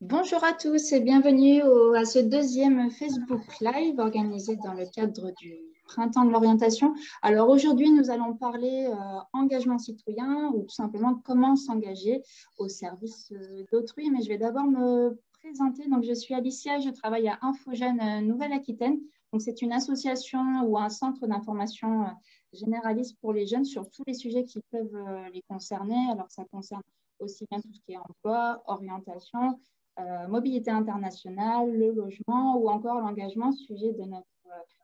Bonjour à tous et bienvenue à ce deuxième Facebook Live organisé dans le cadre du Printemps de l'orientation. Alors aujourd'hui, nous allons parler engagement citoyen ou tout simplement comment s'engager au service d'autrui. Mais je vais d'abord me présenter. Donc, je suis Alicia, je travaille à InfoJeunes Nouvelle-Aquitaine. Donc, c'est une association ou un centre d'information généraliste pour les jeunes sur tous les sujets qui peuvent les concerner. Alors, ça concerne aussi bien tout ce qui est emploi, orientation, mobilité internationale, le logement ou encore l'engagement, sujet de notre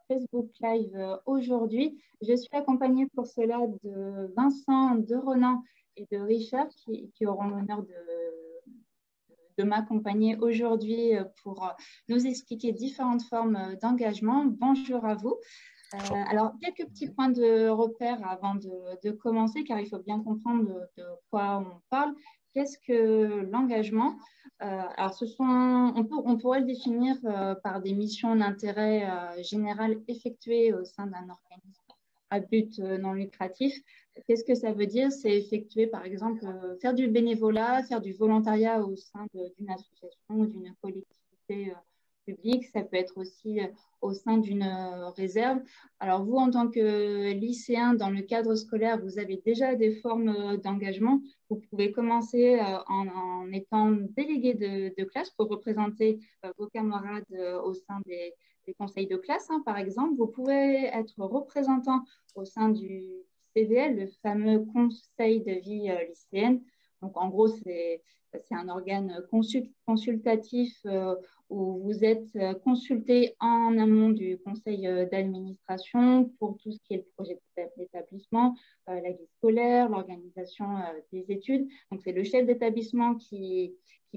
Facebook Live aujourd'hui. Je suis accompagnée pour cela de Vincent, de Ronan et de Richard qui auront l'honneur de m'accompagner aujourd'hui pour nous expliquer différentes formes d'engagement. Bonjour à vous. Alors, quelques petits points de repère avant de commencer, car il faut bien comprendre de quoi on parle. Qu'est-ce que l'engagement? Alors, on pourrait le définir par des missions d'intérêt général effectuées au sein d'un organisme à but non lucratif. Qu'est-ce que ça veut dire? C'est effectuer, par exemple, faire du bénévolat, faire du volontariat au sein d'une association ou d'une collectivité publique. Ça peut être aussi au sein d'une réserve. Alors, vous, en tant que lycéen, dans le cadre scolaire, vous avez déjà des formes d'engagement. Vous pouvez commencer en étant délégué de classe pour représenter vos camarades au sein des conseils de classe, hein, par exemple. Vous pouvez être représentant au sein du CVL, le fameux Conseil de vie lycéenne. Donc, en gros, c'est un organe consultatif où vous êtes consulté en amont du conseil d'administration pour tout ce qui est le projet d'établissement, la vie scolaire, l'organisation des études. Donc, c'est le chef d'établissement qui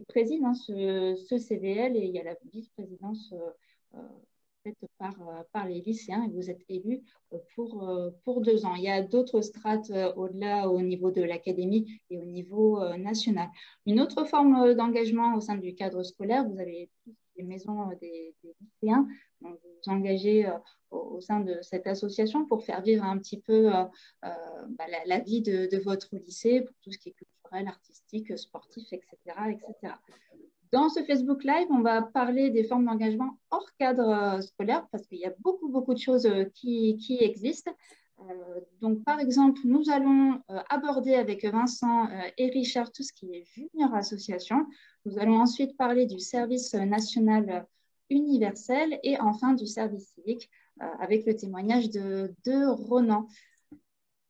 préside hein, ce CVL et il y a la vice-présidence faite par les lycéens et vous êtes élu pour 2 ans. Il y a d'autres strates au-delà au niveau de l'académie et au niveau national. Une autre forme d'engagement au sein du cadre scolaire, vous avez les maisons des lycéens. Donc, vous vous engagez au sein de cette association pour faire vivre un petit peu la vie de votre lycée, pour tout ce qui est culturel, artistique, sportif, etc., etc. Dans ce Facebook Live, on va parler des formes d'engagement hors cadre scolaire parce qu'il y a beaucoup, beaucoup de choses qui existent. Donc, par exemple, nous allons aborder avec Vincent et Richard tout ce qui est junior association. Nous allons ensuite parler du service national universel et enfin du service civique avec le témoignage de Ronan.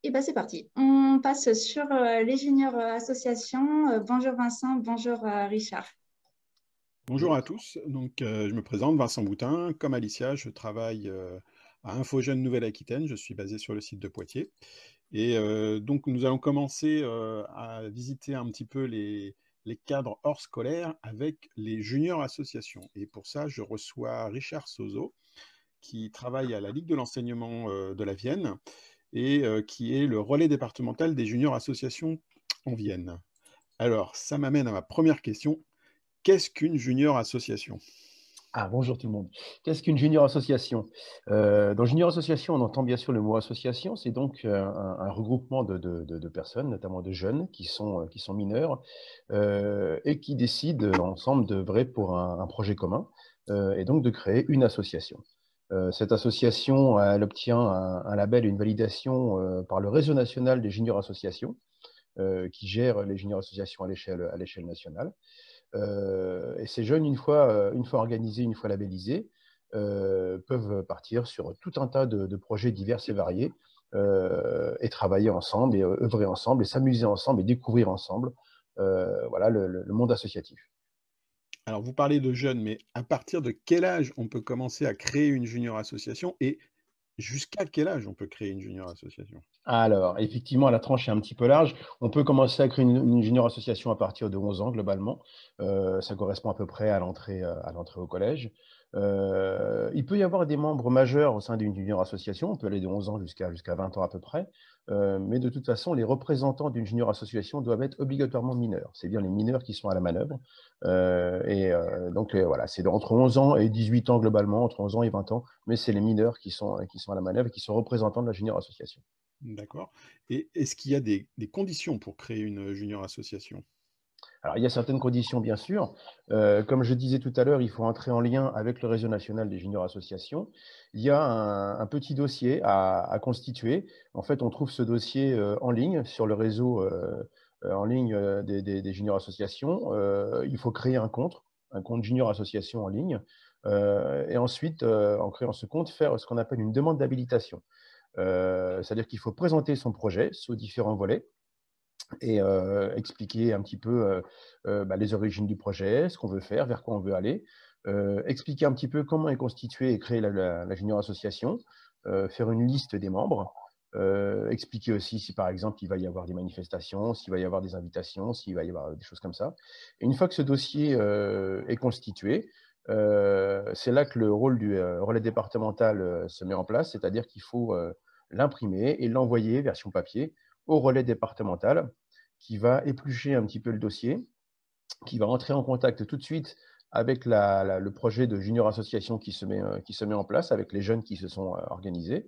Et bien, c'est parti. On passe sur les juniors associations. Bonjour Vincent, bonjour Richard. Bonjour à tous, je me présente Vincent Boutin, comme Alicia, je travaille à InfoJeunes Nouvelle-Aquitaine, je suis basé sur le site de Poitiers. Et donc nous allons commencer à visiter un petit peu les cadres hors scolaires avec les juniors associations. Et pour ça, je reçois Richard Sozo, qui travaille à la Ligue de l'enseignement de la Vienne et qui est le relais départemental des juniors associations en Vienne. Alors, ça m'amène à ma première question. Qu'est-ce qu'une junior association? Ah, bonjour tout le monde. Qu'est-ce qu'une junior association? Dans junior association, on entend bien sûr le mot association. C'est donc un regroupement de personnes, notamment de jeunes qui sont mineurs et qui décident ensemble d'œuvrer pour un projet commun et donc de créer une association. Cette association, elle obtient un label et une validation par le réseau national des juniors associations qui gère les juniors associations à l'échelle nationale. Et ces jeunes, une fois organisés, une fois labellisés, peuvent partir sur tout un tas de projets divers et variés et travailler ensemble et œuvrer ensemble et s'amuser ensemble et découvrir ensemble voilà, le monde associatif. Alors, vous parlez de jeunes, mais à partir de quel âge on peut commencer à créer une junior association et jusqu'à quel âge on peut créer une junior association? Alors, effectivement, la tranche est un petit peu large. On peut commencer à créer une junior association à partir de 11 ans, globalement. Ça correspond à peu près à l'entrée au collège. Il peut y avoir des membres majeurs au sein d'une junior association. On peut aller de 11 ans jusqu'à 20 ans à peu près. Mais de toute façon, les représentants d'une junior association doivent être obligatoirement mineurs. C'est bien les mineurs qui sont à la manœuvre. Donc, voilà, c'est entre 11 ans et 18 ans globalement, entre 11 ans et 20 ans. Mais c'est les mineurs qui sont à la manœuvre et qui sont représentants de la junior association. D'accord. Et est-ce qu'il y a des conditions pour créer une junior association? Alors, il y a certaines conditions, bien sûr. Comme je disais tout à l'heure, il faut entrer en lien avec le réseau national des juniors associations. Il y a un petit dossier à constituer. En fait, on trouve ce dossier en ligne sur le réseau en ligne des juniors associations. Il faut créer un compte junior association en ligne. Et ensuite, en créant ce compte, faire ce qu'on appelle une demande d'habilitation. C'est-à-dire qu'il faut présenter son projet sous différents volets et expliquer un petit peu les origines du projet, ce qu'on veut faire, vers quoi on veut aller, expliquer un petit peu comment est constituée et créée la junior association, faire une liste des membres, expliquer aussi si par exemple il va y avoir des manifestations, s'il va y avoir des invitations, s'il va y avoir des choses comme ça. Et une fois que ce dossier est constitué, c'est là que le rôle du relais départemental se met en place, c'est-à-dire qu'il faut l'imprimer et l'envoyer version papier au relais départemental qui va éplucher un petit peu le dossier, qui va entrer en contact tout de suite avec le projet de junior association qui se met en place, avec les jeunes qui se sont organisés,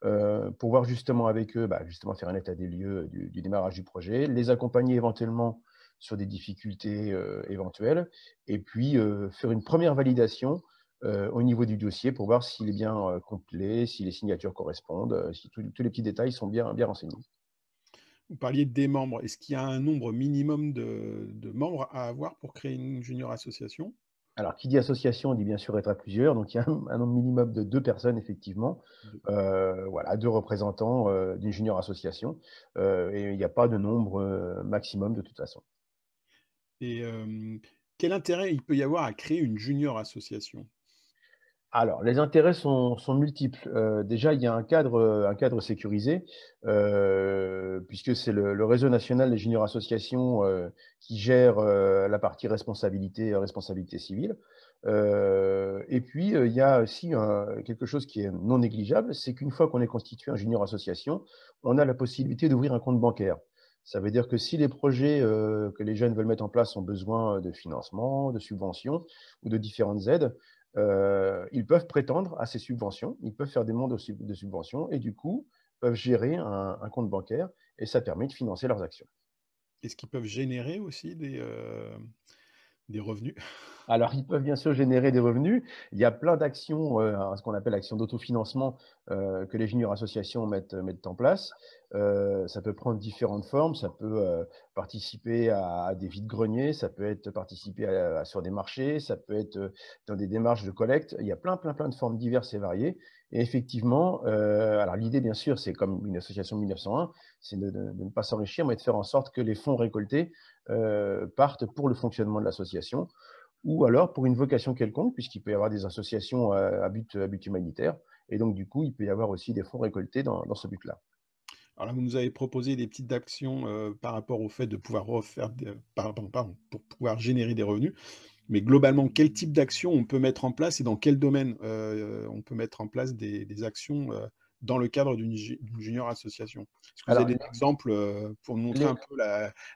pour voir justement avec eux, justement faire un état des lieux du démarrage du projet, les accompagner éventuellement sur des difficultés éventuelles, et puis faire une première validation au niveau du dossier pour voir s'il est bien complet, si les signatures correspondent, si tous les petits détails sont bien renseignés. Vous parliez des membres. Est-ce qu'il y a un nombre minimum de membres à avoir pour créer une junior association? Alors, qui dit association dit bien sûr être à plusieurs, donc il y a un nombre minimum de 2 personnes, effectivement. Voilà, 2 représentants d'une junior association, et il n'y a pas de nombre maximum de toute façon. Et quel intérêt il peut y avoir à créer une junior association? Alors, les intérêts sont multiples. Déjà, il y a un cadre sécurisé, puisque c'est le réseau national des juniors associations qui gère la partie responsabilité civile. Et puis, il y a aussi quelque chose qui est non négligeable, c'est qu'une fois qu'on est constitué en junior association, on a la possibilité d'ouvrir un compte bancaire. Ça veut dire que si les projets que les jeunes veulent mettre en place ont besoin de financement, de subventions ou de différentes aides, ils peuvent prétendre à ces subventions, ils peuvent faire des demandes de subventions et du coup, peuvent gérer un compte bancaire et ça permet de financer leurs actions. Est-ce qu'ils peuvent générer aussi des revenus? Alors, ils peuvent bien sûr générer des revenus. Il y a plein d'actions, ce qu'on appelle actions d'autofinancement, que les juniors associations mettent en place. Ça peut prendre différentes formes. Ça peut participer à des vides-greniers, ça peut être participer sur des marchés, ça peut être dans des démarches de collecte. Il y a plein de formes diverses et variées. Et effectivement, alors l'idée, bien sûr, c'est comme une association de 1901, c'est de ne pas s'enrichir, mais de faire en sorte que les fonds récoltés partent pour le fonctionnement de l'association ou alors pour une vocation quelconque, puisqu'il peut y avoir des associations à but humanitaire. Et donc, du coup, il peut y avoir aussi des fonds récoltés dans ce but-là. Alors là, vous nous avez proposé des petites actions par rapport au fait de pouvoir pour pouvoir générer des revenus. Mais globalement, quel type d'action on peut mettre en place et dans quel domaine on peut mettre en place des actions dans le cadre d'une junior association? Est-ce que vous Alors, avez des exemples pour nous montrer un peu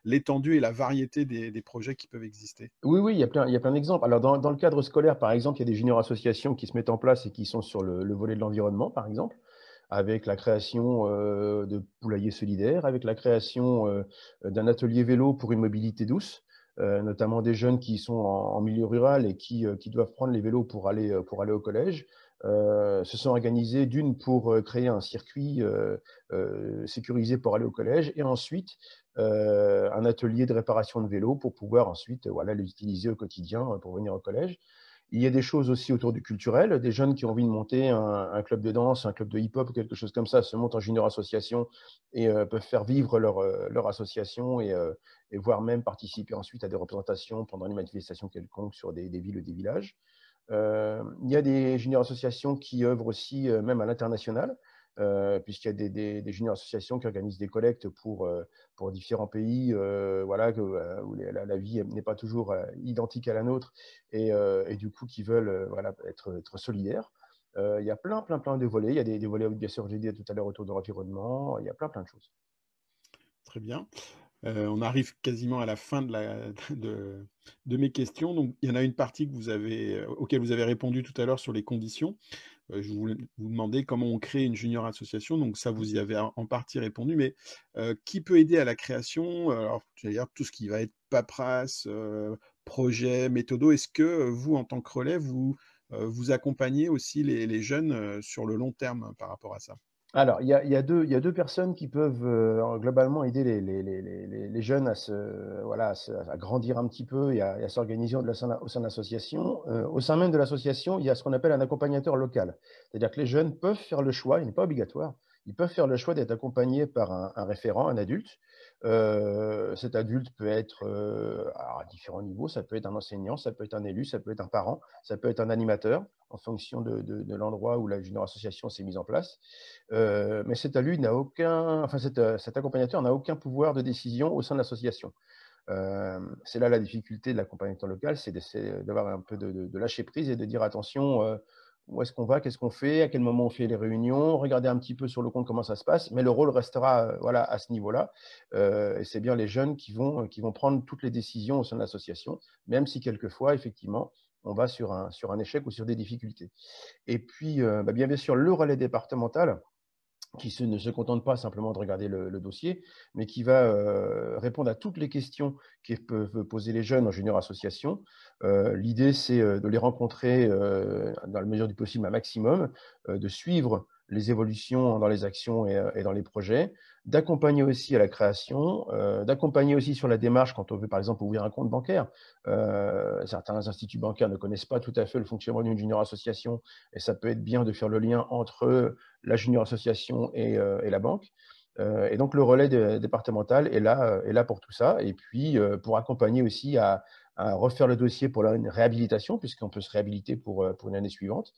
l'étendue et la variété des projets qui peuvent exister? oui, il y a plein d'exemples. Alors, dans le cadre scolaire, par exemple, il y a des junior associations qui se mettent en place et qui sont sur le volet de l'environnement, par exemple, avec la création de poulaillers solidaires, avec la création d'un atelier vélo pour une mobilité douce, notamment des jeunes qui sont en milieu rural et qui doivent prendre les vélos pour aller au collège. Se sont organisés d'une pour créer un circuit sécurisé pour aller au collège et ensuite un atelier de réparation de vélos pour pouvoir ensuite voilà, l'utiliser au quotidien pour venir au collège. Il y a des choses aussi autour du culturel, des jeunes qui ont envie de monter un club de danse, un club de hip-hop ou quelque chose comme ça, se montent en junior association et peuvent faire vivre leur association et voire même participer ensuite à des représentations pendant les manifestations quelconques sur des villes ou des villages. Il y a des junior associations qui œuvrent aussi même à l'international, puisqu'il y a des junior associations qui organisent des collectes pour différents pays voilà, où la vie n'est pas toujours identique à la nôtre et du coup qui veulent voilà, être solidaires. Il y a plein de volets. Il y a des volets, bien sûr, j'ai dit tout à l'heure, autour de l'environnement. Il y a plein de choses. Très bien. On arrive quasiment à la fin de mes questions. Donc, il y en a une partie auquel vous avez répondu tout à l'heure sur les conditions. Je voulais vous demander comment on crée une junior association. Donc ça, vous y avez en partie répondu. Mais qui peut aider à la création? Alors, j'allais dire tout ce qui va être paperasse, projet, méthodo. Est-ce que vous, en tant que relais, vous accompagnez aussi les jeunes sur le long terme par rapport à ça? Alors, il y a deux personnes qui peuvent globalement aider les jeunes voilà, à grandir un petit peu et à s'organiser au sein de l'association. Au sein même de l'association, il y a ce qu'on appelle un accompagnateur local. C'est-à-dire que les jeunes peuvent faire le choix, il n'est pas obligatoire, ils peuvent faire le choix d'être accompagnés par un référent, un adulte. Cet adulte peut être à différents niveaux, ça peut être un enseignant, ça peut être un élu, ça peut être un parent, ça peut être un animateur, en fonction de l'endroit où la junior association s'est mise en place. Mais cet adulte n'a aucun, enfin cet accompagnateur n'a aucun pouvoir de décision au sein de l'association. C'est là la difficulté de l'accompagnateur local, c'est d'avoir un peu de lâcher prise et de dire attention, où est-ce qu'on va, qu'est-ce qu'on fait, à quel moment on fait les réunions, regarder un petit peu sur le compte comment ça se passe, mais le rôle restera voilà, à ce niveau-là. Et c'est bien les jeunes qui vont prendre toutes les décisions au sein de l'association, même si quelquefois, effectivement, on va sur un échec ou sur des difficultés. Et puis, bien sûr, le relais départemental, qui ne se contente pas simplement de regarder le dossier, mais qui va répondre à toutes les questions que peuvent poser les jeunes en junior association. L'idée, c'est de les rencontrer dans la mesure du possible un maximum, de suivre les évolutions dans les actions et dans les projets, d'accompagner aussi à la création, d'accompagner aussi sur la démarche quand on veut par exemple ouvrir un compte bancaire. Certains instituts bancaires ne connaissent pas tout à fait le fonctionnement d'une junior association et ça peut être bien de faire le lien entre la junior association et la banque. Et donc, le relais départemental est là pour tout ça. Et puis, pour accompagner aussi à refaire le dossier pour une réhabilitation, puisqu'on peut se réhabiliter pour une année suivante.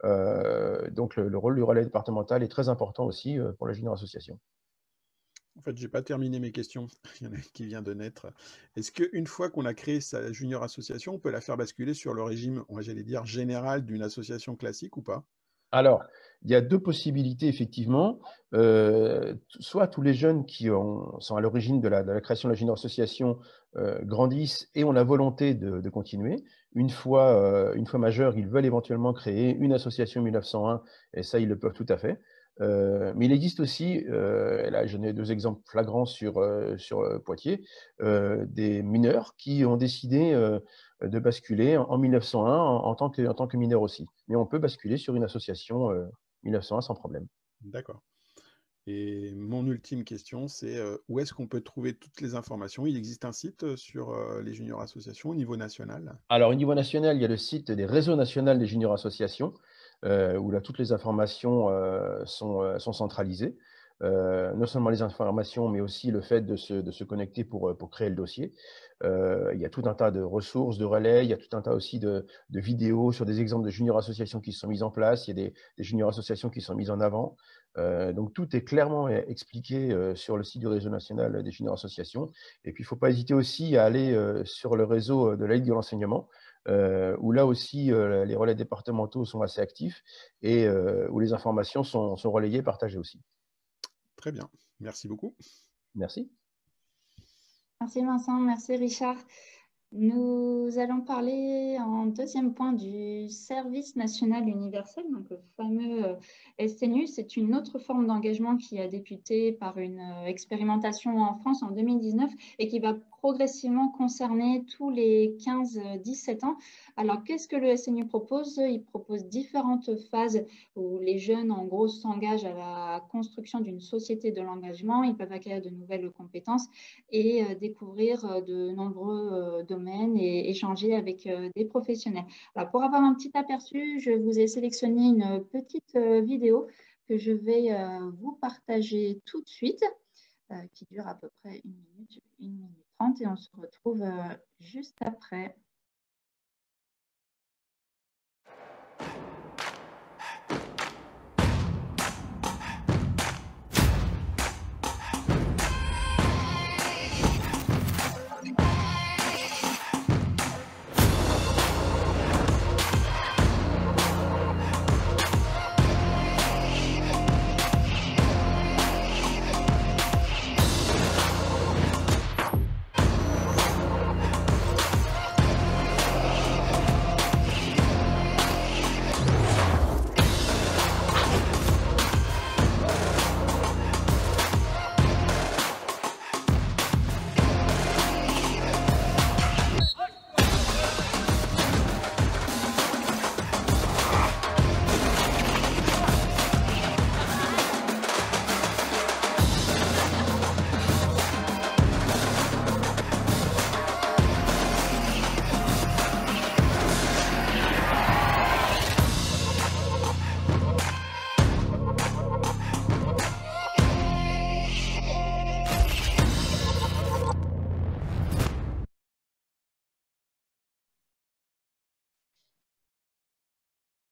Donc, le rôle du relais départemental est très important aussi pour la junior association. En fait, je n'ai pas terminé mes questions. Il y en a une qui vient de naître. Est-ce qu'une fois qu'on a créé sa junior association, on peut la faire basculer sur le régime, j'allais dire, général d'une association classique ou pas? Alors, il y a deux possibilités, effectivement. Soit tous les jeunes qui sont à l'origine de la création de la junior association grandissent et ont la volonté de continuer. Une fois majeurs, ils veulent éventuellement créer une association 1901, et ça, ils le peuvent tout à fait. Mais il existe aussi, et là j'en ai deux exemples flagrants sur Poitiers, des mineurs qui ont décidé de basculer en 1901 en tant que mineur aussi. Mais on peut basculer sur une association 1901 sans problème. D'accord. Et mon ultime question, c'est où est-ce qu'on peut trouver toutes les informations? Il existe un site sur les junior associations au niveau national? Alors, au niveau national, il y a le site des réseaux nationaux des junior associations, où là, toutes les informations sont centralisées. Non seulement les informations, mais aussi le fait de se connecter pour créer le dossier. Il y a tout un tas de ressources, de relais, il y a tout un tas aussi de vidéos sur des exemples de junior associations qui sont mises en place, il y a des junior associations qui sont mises en avant. Donc, tout est clairement expliqué sur le site du réseau national des junior associations. Et puis, il ne faut pas hésiter aussi à aller sur le réseau de la Ligue de l'enseignement, où là aussi, les relais départementaux sont assez actifs et où les informations sont relayées, partagées aussi. Très bien. Merci beaucoup. Merci. Merci Vincent, merci Richard. Nous allons parler en deuxième point du service national universel, donc le fameux SNU. C'est une autre forme d'engagement qui a débuté par une expérimentation en France en 2019 et qui va progressivement concerner tous les 15-17 ans. Alors, qu'est-ce que le SNU propose? Il propose différentes phases où les jeunes, en gros, s'engagent à la construction d'une société de l'engagement. Ils peuvent acquérir de nouvelles compétences et découvrir de nombreux domaines et échanger avec des professionnels. Alors, pour avoir un petit aperçu, je vous ai sélectionné une petite vidéo que je vais vous partager tout de suite, qui dure à peu près 1 minute 30, et on se retrouve juste après.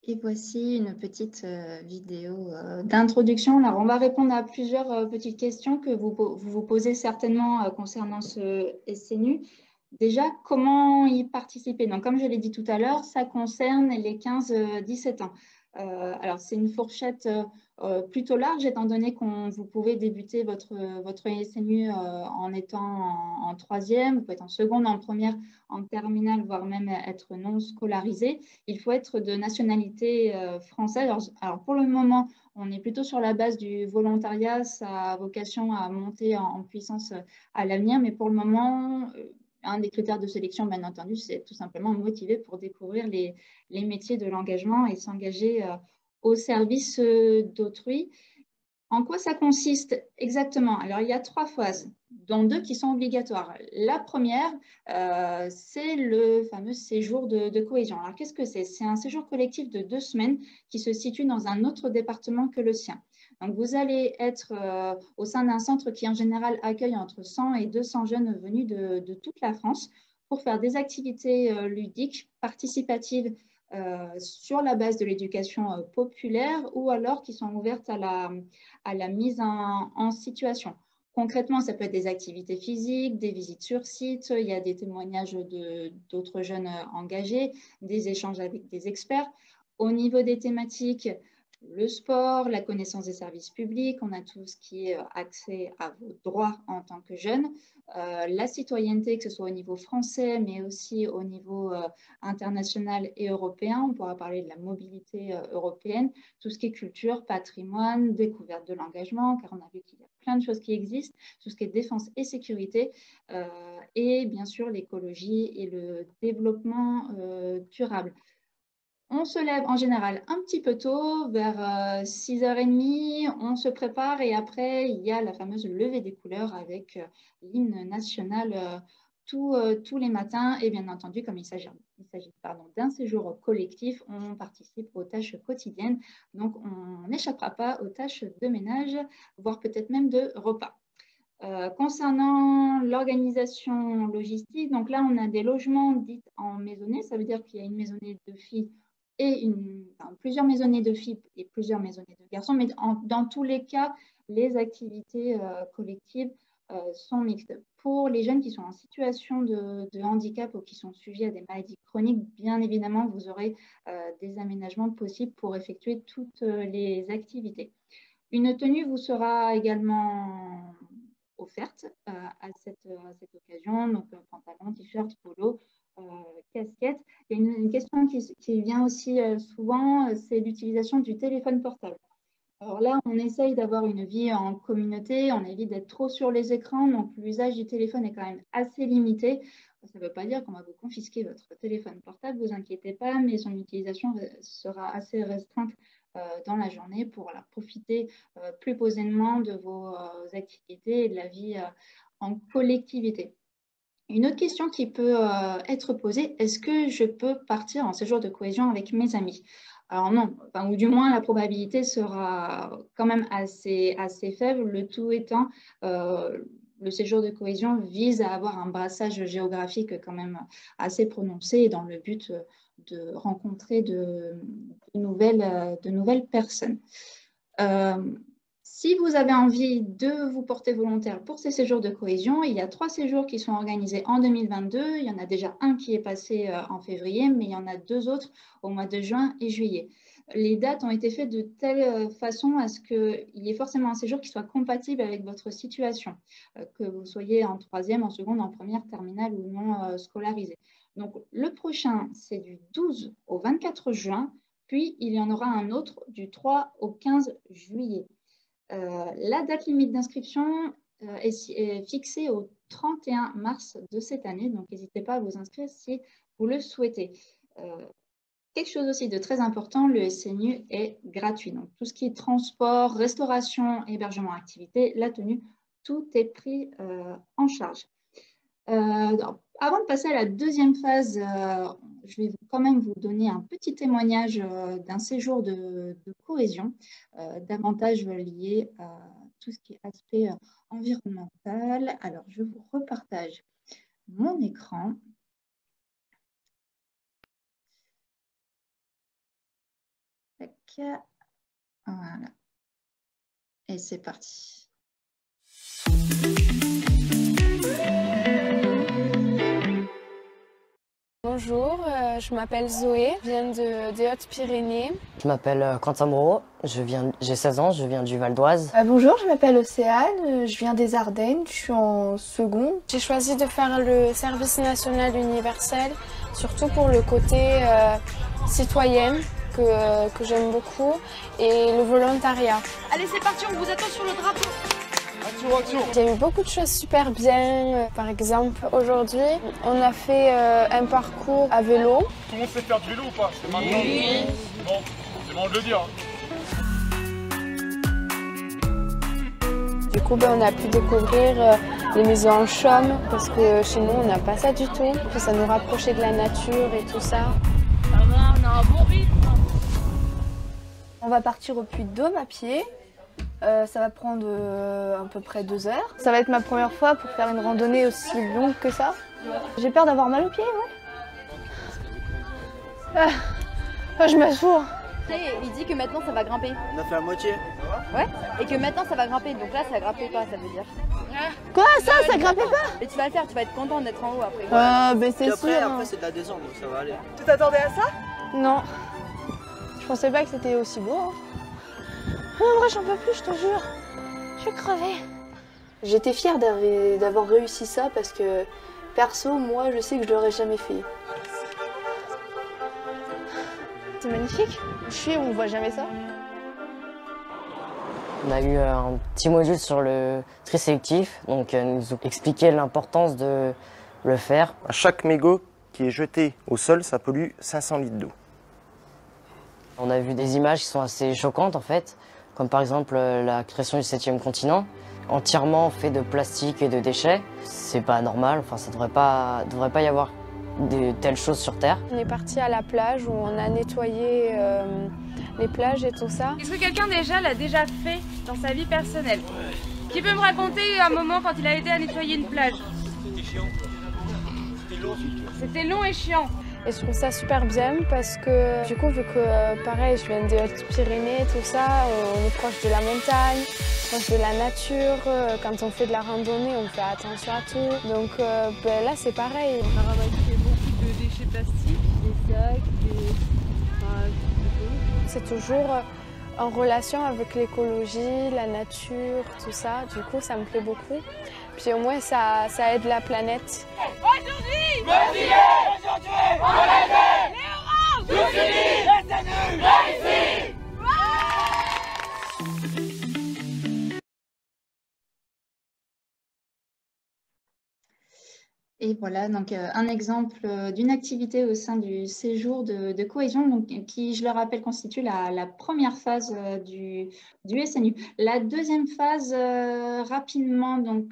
Et voici une petite vidéo d'introduction. Alors, on va répondre à plusieurs petites questions que vous posez certainement concernant ce SNU. Déjà, comment y participer? Donc, comme je l'ai dit tout à l'heure, ça concerne les 15-17 ans. Alors, c'est une fourchette plutôt large, étant donné que vous pouvez débuter votre SNU en étant en troisième, vous pouvez être en seconde, en première, en terminale, voire même être non scolarisé. Il faut être de nationalité française. Alors, pour le moment, on est plutôt sur la base du volontariat. Ça a vocation à monter en puissance à l'avenir, mais pour le moment, un des critères de sélection, bien entendu, c'est tout simplement motiver pour découvrir les métiers de l'engagement et s'engager au service d'autrui. En quoi ça consiste exactement? Alors, il y a 3 phases, dont 2 qui sont obligatoires. La première, c'est le fameux séjour de cohésion. Alors, qu'est-ce que c'est? C'est un séjour collectif de 2 semaines qui se situe dans un autre département que le sien. Donc, vous allez être au sein d'un centre qui, en général, accueille entre 100 et 200 jeunes venus de toute la France pour faire des activités ludiques, participatives, sur la base de l'éducation populaire ou alors qui sont ouvertes à la mise en situation. Concrètement, ça peut être des activités physiques, des visites sur site, il y a des témoignages d'autres jeunes engagés, des échanges avec des experts. Au niveau des thématiques, le sport, la connaissance des services publics, on a tout ce qui est accès à vos droits en tant que jeune, la citoyenneté, que ce soit au niveau français, mais aussi au niveau international et européen. On pourra parler de la mobilité européenne, tout ce qui est culture, patrimoine, découverte de l'engagement, car on a vu qu'il y a plein de choses qui existent, tout ce qui est défense et sécurité, et bien sûr l'écologie et le développement durable. On se lève en général un petit peu tôt, vers 6h30, on se prépare et après, il y a la fameuse levée des couleurs avec l'hymne national tous les matins. Et bien entendu, comme il s'agit d'un séjour collectif, on participe aux tâches quotidiennes. Donc, on n'échappera pas aux tâches de ménage, voire peut-être même de repas. Concernant l'organisation logistique, donc là, on a des logements dits en maisonnée. Ça veut dire qu'il y a une maisonnée de filles et plusieurs maisonnées de filles et plusieurs maisonnées de garçons. Mais dans tous les cas, les activités collectives sont mixtes. Pour les jeunes qui sont en situation de handicap ou qui sont sujets à des maladies chroniques, bien évidemment, vous aurez des aménagements possibles pour effectuer toutes les activités. Une tenue vous sera également offerte à cette occasion, donc pantalon, t-shirt, polo, casquette. Il y a une question qui vient aussi souvent, c'est l'utilisation du téléphone portable. Alors là, on essaye d'avoir une vie en communauté, on évite d'être trop sur les écrans, donc l'usage du téléphone est quand même assez limité. Ça ne veut pas dire qu'on va vous confisquer votre téléphone portable, ne vous inquiétez pas, mais son utilisation sera assez restreinte dans la journée pour profiter plus posément de vos activités et de la vie en collectivité. Une autre question qui peut être posée, est-ce que je peux partir en séjour de cohésion avec mes amis? Alors non, ou du moins la probabilité sera quand même assez faible, le tout étant le séjour de cohésion vise à avoir un brassage géographique quand même assez prononcé dans le but de rencontrer de nouvelles personnes. Si vous avez envie de vous porter volontaire pour ces séjours de cohésion, il y a 3 séjours qui sont organisés en 2022. Il y en a déjà un qui est passé en février, mais il y en a 2 autres au mois de juin et juillet. Les dates ont été faites de telle façon à ce qu'il y ait forcément un séjour qui soit compatible avec votre situation, que vous soyez en troisième, en seconde, en première, terminale ou non scolarisé. Donc, le prochain, c'est du 12 au 24 juin, puis il y en aura un autre du 3 au 15 juillet. La date limite d'inscription est fixée au 31 mars de cette année, donc n'hésitez pas à vous inscrire si vous le souhaitez. Quelque chose aussi de très important, le SNU est gratuit. Donc tout ce qui est transport, restauration, hébergement, activité, la tenue, tout est pris en charge. Avant de passer à la deuxième phase, je vais quand même vous donner un petit témoignage d'un séjour de cohésion, davantage lié à tout ce qui est aspect environnemental. Alors, je vous repartage mon écran. Voilà. Et c'est parti. Bonjour, je m'appelle Zoé, je viens des Hautes-Pyrénées. Je m'appelle Quentin Moreau, j'ai 16 ans, je viens du Val d'Oise. Bonjour, je m'appelle Océane, je viens des Ardennes, je suis en seconde. J'ai choisi de faire le service national universel, surtout pour le côté citoyen que j'aime beaucoup et le volontariat. Allez, c'est parti, on vous attend sur le drapeau. Action, action. Il y a eu beaucoup de choses super bien. Par exemple, aujourd'hui, on a fait un parcours à vélo. Tout le monde sait faire du vélo ou pas? C'est maintenant. Oui. Bon, c'est bon de le dire. Du coup, on a pu découvrir les maisons en chaume parce que chez nous, on n'a pas ça du tout. Puis ça nous rapprochait de la nature et tout ça. On a un bon rythme. On va partir au Puy-de-Dôme à pied. Ça va prendre à peu près 2 heures. Ça va être ma première fois pour faire une randonnée aussi longue que ça. J'ai peur d'avoir mal aux pieds, ouais. Je m'assois. Il dit que maintenant ça va grimper. On a fait la moitié. Ouais. Et que maintenant ça va grimper. Donc là ça grimpait pas, ça veut dire. Quoi, ça grimpait pas? Mais tu vas le faire, tu vas être content d'être en haut après. Mais c'est sûr. Après c'est de la descente, donc ça va aller. Tu t'attendais à ça? Non. Je pensais pas que c'était aussi beau. En vrai, j'en peux plus, je te jure. Je vais crever. J'étais fière d'avoir réussi ça parce que, perso, moi, je sais que je l'aurais jamais fait. C'est magnifique. Je suis, on voit jamais ça. On a eu un petit module sur le tri sélectif, donc nous expliquer l'importance de le faire. À chaque mégot qui est jeté au sol, ça pollue 500 litres d'eau. On a vu des images qui sont assez choquantes en fait, comme par exemple la création du 7e continent, entièrement fait de plastique et de déchets. C'est pas normal, enfin ça devrait pas y avoir de telles choses sur Terre. On est parti à la plage où on a nettoyé les plages et tout ça. Est-ce que quelqu'un déjà l'a déjà fait dans sa vie personnelle? Qui peut me raconter un moment quand il a aidé à nettoyer une plage? C'était chiant. C'était long et chiant. Et je trouve ça super bien parce que du coup, vu que pareil, je viens des Hautes-Pyrénées, tout ça, on est proche de la montagne, proche de la nature. Quand on fait de la randonnée, on fait attention à tout. Donc là, c'est pareil. On a ramassé beaucoup de déchets plastiques, des sacs, c'est toujours en relation avec l'écologie, la nature, tout ça. Du coup, ça me plaît beaucoup. Puis au moins, ça aide la planète. Aujourd'hui, aujourd'hui, on aide les oranges, tous unis, réussi. Et voilà, donc un exemple d'une activité au sein du séjour de cohésion, donc, qui, je le rappelle, constitue la première phase du SNU. La deuxième phase, rapidement, donc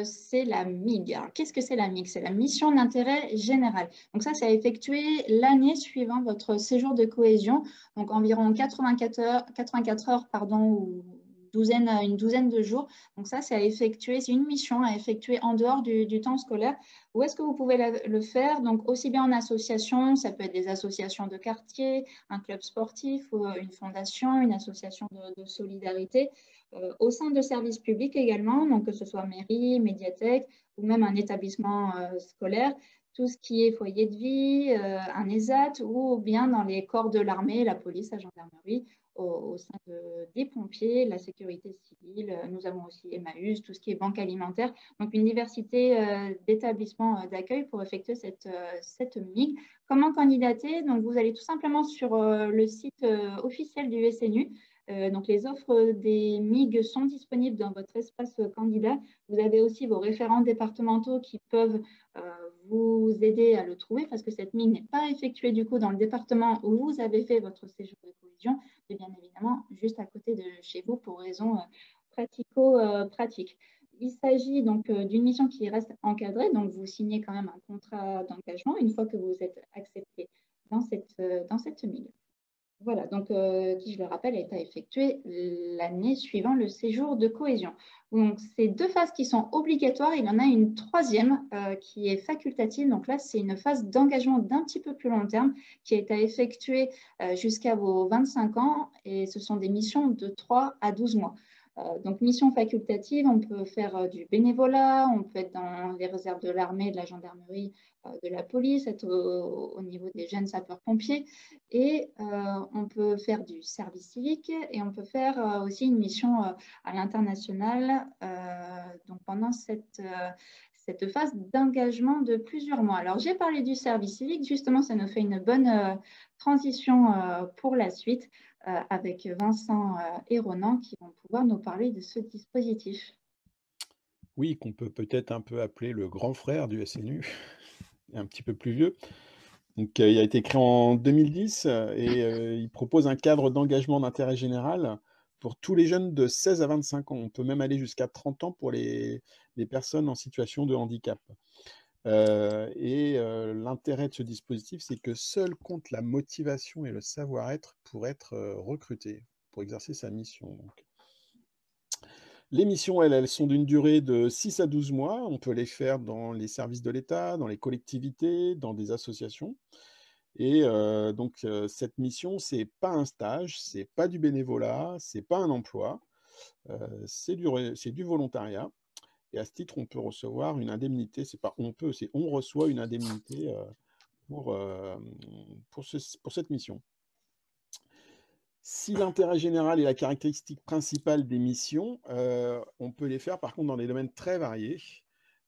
c'est la MIG. Alors, qu'est-ce que c'est la MIG? C'est la mission d'intérêt général. Donc ça, c'est à effectuer l'année suivant votre séjour de cohésion, donc environ 84 heures, ou une douzaine de jours. Donc ça, c'est une mission à effectuer en dehors du temps scolaire. Où est-ce que vous pouvez le faire? Donc aussi bien en association, ça peut être des associations de quartier, un club sportif, ou une fondation, une association de solidarité, au sein de services publics également, donc que ce soit mairie, médiathèque ou même un établissement scolaire. Tout ce qui est foyer de vie, un ESAT, ou bien dans les corps de l'armée, la police, la gendarmerie, au sein des pompiers, la sécurité civile. Nous avons aussi Emmaüs, tout ce qui est banque alimentaire. Donc, une diversité d'établissements d'accueil pour effectuer cette MIG. Comment candidater? Donc, vous allez tout simplement sur le site officiel du SNU. Donc, les offres des MIG sont disponibles dans votre espace candidat. Vous avez aussi vos référents départementaux qui peuvent vous aider à le trouver parce que cette MIG n'est pas effectuée du coup dans le département où vous avez fait votre séjour de cohésion, mais bien évidemment juste à côté de chez vous pour raisons pratico-pratiques. Il s'agit donc d'une mission qui reste encadrée, donc vous signez quand même un contrat d'engagement une fois que vous êtes accepté dans cette MIG. Voilà, donc qui, je le rappelle, est à effectuer l'année suivant le séjour de cohésion. Donc, c'est 2 phases qui sont obligatoires. Il y en a une troisième qui est facultative. Donc là, c'est une phase d'engagement d'un petit peu plus long terme qui est à effectuer jusqu'à vos 25 ans. Et ce sont des missions de 3 à 12 mois. Donc, mission facultative, on peut faire du bénévolat, on peut être dans les réserves de l'armée, de la gendarmerie, de la police, être au niveau des jeunes sapeurs-pompiers. Et on peut faire du service civique et on peut faire aussi une mission à l'international donc pendant cette phase d'engagement de plusieurs mois. Alors, j'ai parlé du service civique. Justement, ça nous fait une bonne transition pour la suite avec Vincent et Ronan qui vont pouvoir nous parler de ce dispositif. Oui, qu'on peut peut-être un peu appeler le grand frère du SNU, un petit peu plus vieux. Donc, il a été créé en 2010 et il propose un cadre d'engagement d'intérêt général pour tous les jeunes de 16 à 25 ans. On peut même aller jusqu'à 30 ans pour les personnes en situation de handicap. L'intérêt de ce dispositif, c'est que seul compte la motivation et le savoir-être pour être recruté, pour exercer sa mission. Donc. Les missions, elles sont d'une durée de 6 à 12 mois. On peut les faire dans les services de l'État, dans les collectivités, dans des associations. Et donc, cette mission, ce n'est pas un stage, ce n'est pas du bénévolat, ce n'est pas un emploi, c'est du volontariat. Et à ce titre, on peut recevoir une indemnité. C'est pas on peut, c'est on reçoit une indemnité pour cette mission. Si l'intérêt général est la caractéristique principale des missions, on peut les faire par contre dans des domaines très variés.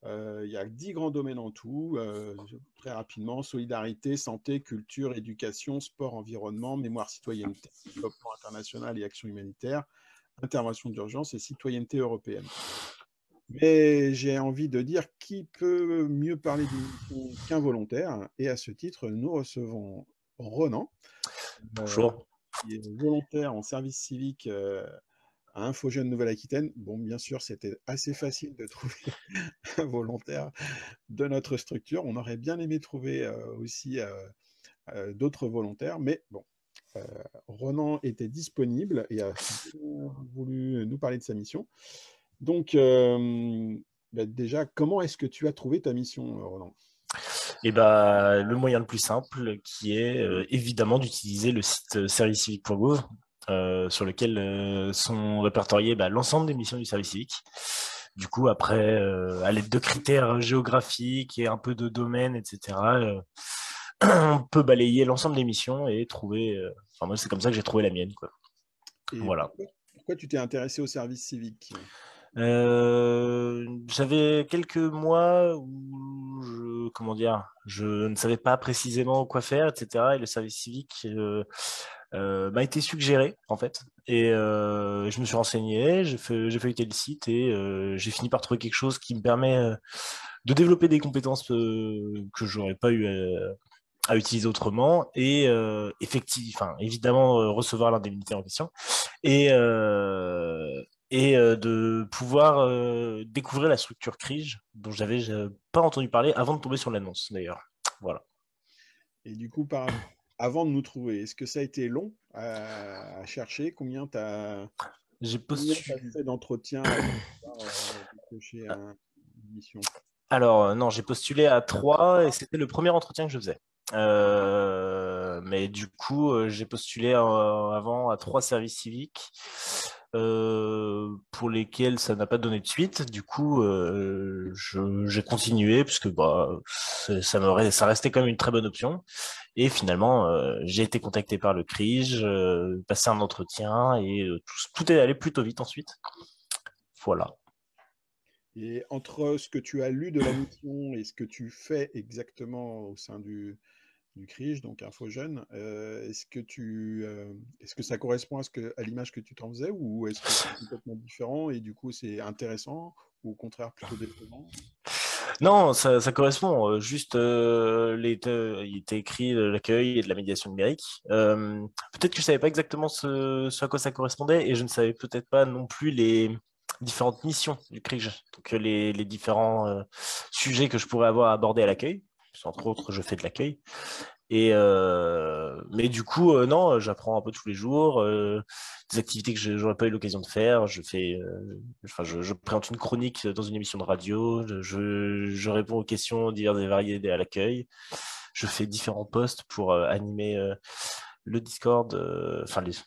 Il y a 10 grands domaines en tout, très rapidement: solidarité, santé, culture, éducation, sport, environnement, mémoire, citoyenneté, développement international et action humanitaire, intervention d'urgence et citoyenneté européenne. Mais j'ai envie de dire, qui peut mieux parler d'une mission qu'un volontaire? Et à ce titre, nous recevons Ronan. Bonjour. Qui est volontaire en service civique à InfoJeunes Nouvelle-Aquitaine. Bon, bien sûr, c'était assez facile de trouver un volontaire de notre structure. On aurait bien aimé trouver aussi d'autres volontaires, mais bon, Ronan était disponible et a voulu nous parler de sa mission. Donc, déjà, comment est-ce que tu as trouvé ta mission, Ronan? Et le moyen le plus simple, qui est évidemment d'utiliser le site servicecivique.gouv, sur lequel sont répertoriées l'ensemble des missions du service civique. Du coup, après, à l'aide de critères géographiques et un peu de domaine, etc., on peut balayer l'ensemble des missions et trouver... moi, c'est comme ça que j'ai trouvé la mienne, quoi. Et voilà. Pourquoi tu t'es intéressé au service civique? J'avais quelques mois où je ne savais pas précisément quoi faire, etc. Et le service civique m'a été suggéré, en fait. Et je me suis renseigné, j'ai feuilleté le site et j'ai fini par trouver quelque chose qui me permet de développer des compétences que j'aurais pas eu à utiliser autrement et évidemment recevoir l'indemnité en question et de pouvoir découvrir la structure CRIJ, dont j'avais pas entendu parler avant de tomber sur l'annonce, d'ailleurs. Voilà. Et du coup, avant de nous trouver, est-ce que ça a été long à chercher? Combien tu as fait d'entretiens pour décrocher une mission? Alors, non, j'ai postulé à 3 et c'était le premier entretien que je faisais. Mais du coup, j'ai postulé avant à 3 services civiques pour lesquels ça n'a pas donné de suite. Du coup, j'ai continué puisque ça restait quand même une très bonne option. Et finalement, j'ai été contacté par le CRIJ, passé un entretien et tout est allé plutôt vite ensuite. Voilà. Et entre ce que tu as lu de la mission et ce que tu fais exactement au sein du CRIJ, donc InfoJeunes, est-ce que ça correspond à l'image que tu t'en faisais, ou est-ce que c'est complètement différent et du coup c'est intéressant, ou au contraire plutôt décevant? Non, ça correspond. Juste, il était écrit de l'accueil et de la médiation numérique. Peut-être que je ne savais pas exactement ce à quoi ça correspondait et je ne savais peut-être pas non plus les différentes missions du CRIJ, donc les différents sujets que je pourrais avoir abordés à l'accueil. Entre autres, je fais de l'accueil. Mais du coup, non, j'apprends un peu tous les jours. Des activités que j'aurais pas eu l'occasion de faire. Je présente une chronique dans une émission de radio. Je réponds aux questions diverses et variées à l'accueil. Je fais différents posts pour animer le Discord,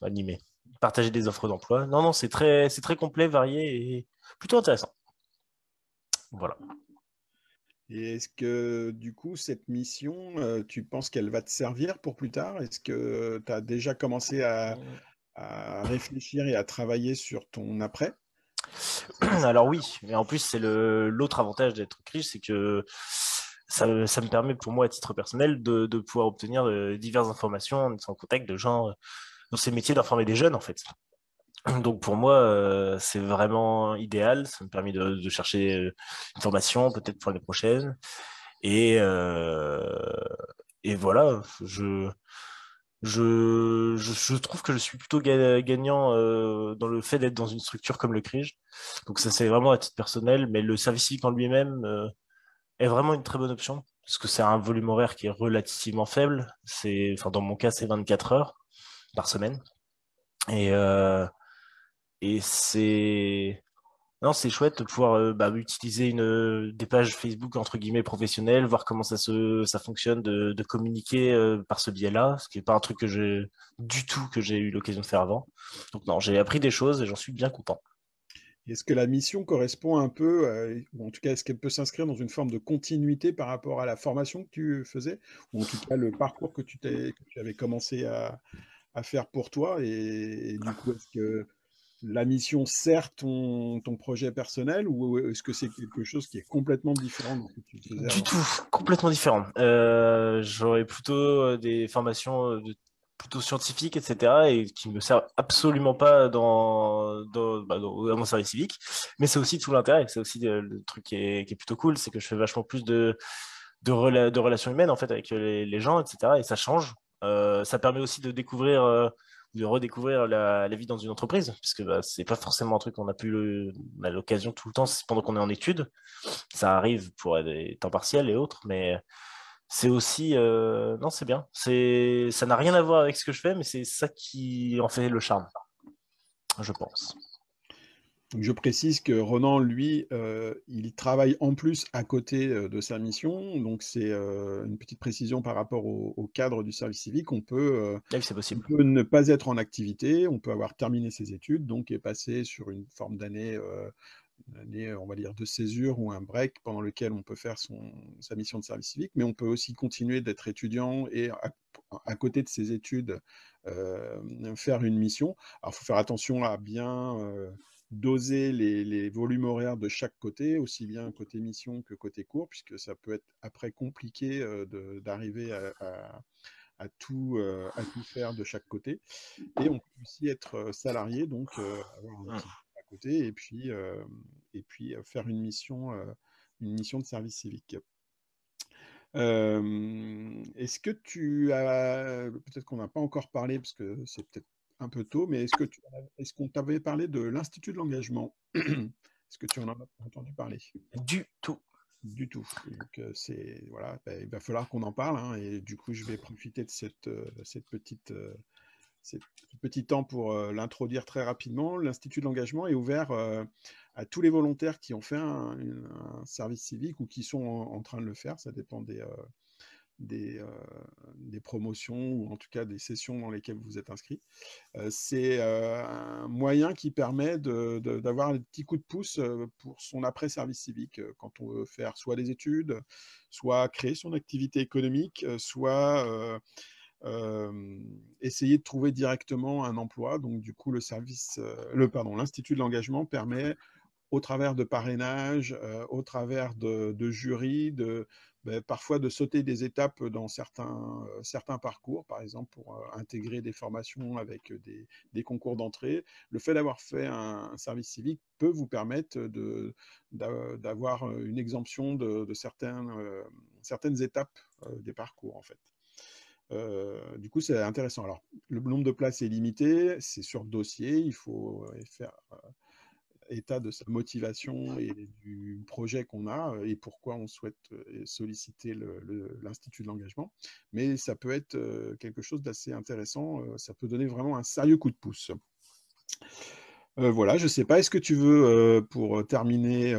animer, partager des offres d'emploi. Non, non, c'est très complet, varié et plutôt intéressant. Voilà. Et est-ce que, du coup, cette mission, tu penses qu'elle va te servir pour plus tard? Est-ce que tu as déjà commencé à réfléchir et à travailler sur ton après? Alors oui, mais en plus, c'est l'autre avantage d'être riche, c'est que ça me permet pour moi, à titre personnel, de pouvoir obtenir diverses informations en étant en contact de gens dans ces métiers, d'informer des jeunes, en fait. Donc pour moi, c'est vraiment idéal. Ça me permet de chercher une formation, peut-être pour l'année prochaine. Et, euh, et voilà, je trouve que je suis plutôt gagnant dans le fait d'être dans une structure comme le CRIJ. Donc ça, c'est vraiment à titre personnel, mais le service civique en lui-même est vraiment une très bonne option, parce que c'est un volume horaire qui est relativement faible. Dans mon cas, c'est 24 heures par semaine. Et, euh, et c'est... Non, c'est chouette de pouvoir utiliser des pages Facebook entre guillemets professionnelles, voir comment ça fonctionne, de communiquer par ce biais-là, ce qui n'est pas un truc que j'ai eu l'occasion de faire avant. Donc non, j'ai appris des choses et j'en suis bien content. Est-ce que la mission correspond un peu, ou en tout cas, est-ce qu'elle peut s'inscrire dans une forme de continuité par rapport à la formation que tu faisais, ou en tout cas le parcours que tu avais commencé à faire pour toi, et du coup, est-ce que la mission sert ton projet personnel, ou est-ce que c'est quelque chose qui est complètement différent de ce que tu faisais Du avant? tout, complètement différent. J'aurais plutôt des formations plutôt scientifiques, etc., et qui me servent absolument pas à mon service civique. Mais c'est aussi tout l'intérêt. C'est aussi le truc qui est plutôt cool, c'est que je fais vachement plus de relations humaines en fait avec les gens, etc. Et ça change. Ça permet aussi de découvrir, de redécouvrir la vie dans une entreprise, puisque c'est pas forcément un truc qu'on a on a l'occasion tout le temps pendant qu'on est en études. Ça arrive pour des temps partiels et autres, mais c'est aussi, non, c'est bien. Ça n'a rien à voir avec ce que je fais, mais c'est ça qui en fait le charme, je pense. Donc je précise que Ronan, lui, il travaille en plus à côté de sa mission. Donc c'est une petite précision par rapport au cadre du service civique. Oui, c'est possible. On peut ne pas être en activité, on peut avoir terminé ses études, donc et passer sur une forme d'année, on va dire, de césure ou un break pendant lequel on peut faire sa mission de service civique, mais on peut aussi continuer d'être étudiant et à côté de ses études faire une mission. Alors il faut faire attention à bien doser les volumes horaires de chaque côté, aussi bien côté mission que côté cours, puisque ça peut être après compliqué d'arriver à tout faire de chaque côté. Et on peut aussi être salarié, donc avoir un petit à côté, et puis faire une mission de service civique. Est-ce que tu as, peut-être qu'on n'a pas encore parlé, parce que c'est peut-être un peu tôt, mais est-ce qu'on t'avait parlé de l'Institut de l'engagement? Est-ce que tu en as entendu parler? Du tout. Du tout. Donc, voilà, il va falloir qu'on en parle, hein, et du coup, je vais profiter de ce petit temps pour l'introduire très rapidement. L'Institut de l'engagement est ouvert à tous les volontaires qui ont fait un service civique ou qui sont en train de le faire. Ça dépend des promotions ou en tout cas des sessions dans lesquelles vous êtes inscrit. C'est un moyen qui permet d'avoir un petit coup de pouce pour son après-service civique, quand on veut faire soit des études, soit créer son activité économique, soit essayer de trouver directement un emploi. Donc du coup, l'Institut de l'engagement permet, au travers de parrainage, au travers de jurys, parfois de sauter des étapes dans certains parcours, par exemple pour intégrer des formations avec des concours d'entrée. Le fait d'avoir fait un service civique peut vous permettre d'avoir une exemption de certaines étapes des parcours, en fait. Du coup, c'est intéressant. Alors, le nombre de places est limité, c'est sur dossier, il faut état de sa motivation et du projet qu'on a et pourquoi on souhaite solliciter l'Institut de l'engagement. Mais ça peut être quelque chose d'assez intéressant. Ça peut donner vraiment un sérieux coup de pouce. Voilà, je ne sais pas, est-ce que tu veux, pour terminer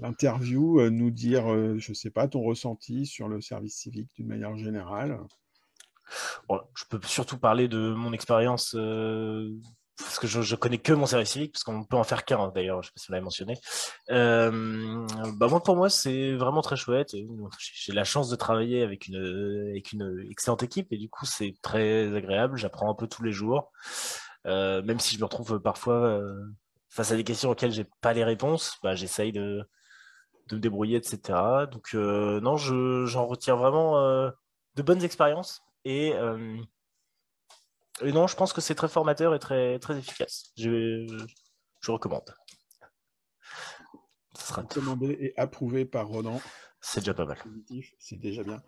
l'interview, nous dire, je ne sais pas, ton ressenti sur le service civique d'une manière générale? Bon, je peux surtout parler de mon expérience, parce que je connais que mon service civique, parce qu'on peut en faire qu'un, d'ailleurs, je ne sais pas si vous l'avez mentionné. Pour moi, c'est vraiment très chouette. J'ai la chance de travailler avec une excellente équipe, et du coup, c'est très agréable. J'apprends un peu tous les jours, même si je me retrouve parfois face à des questions auxquelles j'ai pas les réponses. J'essaye de me débrouiller, etc. Donc, non, j'en retire vraiment de bonnes expériences. Et non, je pense que c'est très formateur et très, très efficace. Je recommande. Ça sera recommandé et approuvé par Ronan. C'est déjà pas mal. C'est déjà bien.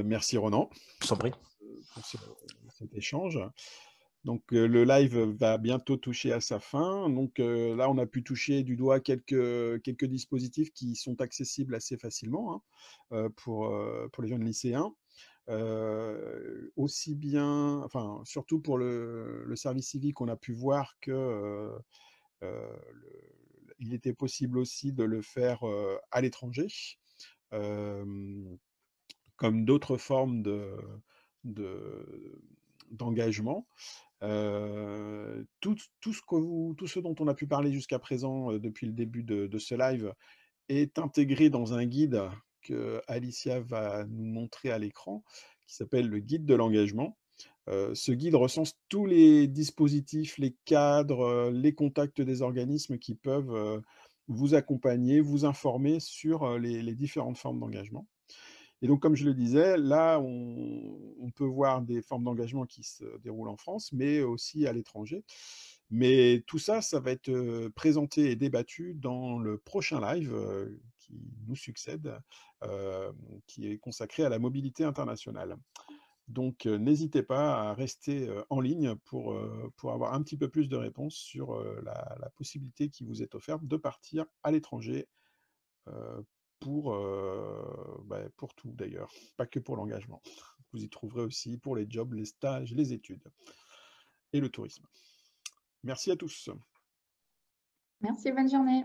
Merci Ronan. Je t'en prie. Pour cet échange. Donc, le live va bientôt toucher à sa fin. Donc, là, on a pu toucher du doigt quelques dispositifs qui sont accessibles assez facilement pour les jeunes lycéens. Aussi bien, enfin, surtout pour le service civique, on a pu voir que il était possible aussi de le faire à l'étranger, comme d'autres formes d'engagement. Tout ce dont on a pu parler jusqu'à présent depuis le début de ce live est intégré dans un guide que Alicia va nous montrer à l'écran, qui s'appelle le guide de l'engagement. Ce guide recense tous les dispositifs, les cadres, les contacts des organismes qui peuvent vous accompagner, vous informer sur les différentes formes d'engagement. Et donc, comme je le disais, là, on peut voir des formes d'engagement qui se déroulent en France, mais aussi à l'étranger. Mais tout ça, ça va être présenté et débattu dans le prochain live qui nous succède, qui est consacré à la mobilité internationale. Donc, n'hésitez pas à rester en ligne pour avoir un petit peu plus de réponses sur la possibilité qui vous est offerte de partir à l'étranger pour tout d'ailleurs, pas que pour l'engagement. Vous y trouverez aussi pour les jobs, les stages, les études et le tourisme. Merci à tous. Merci, bonne journée.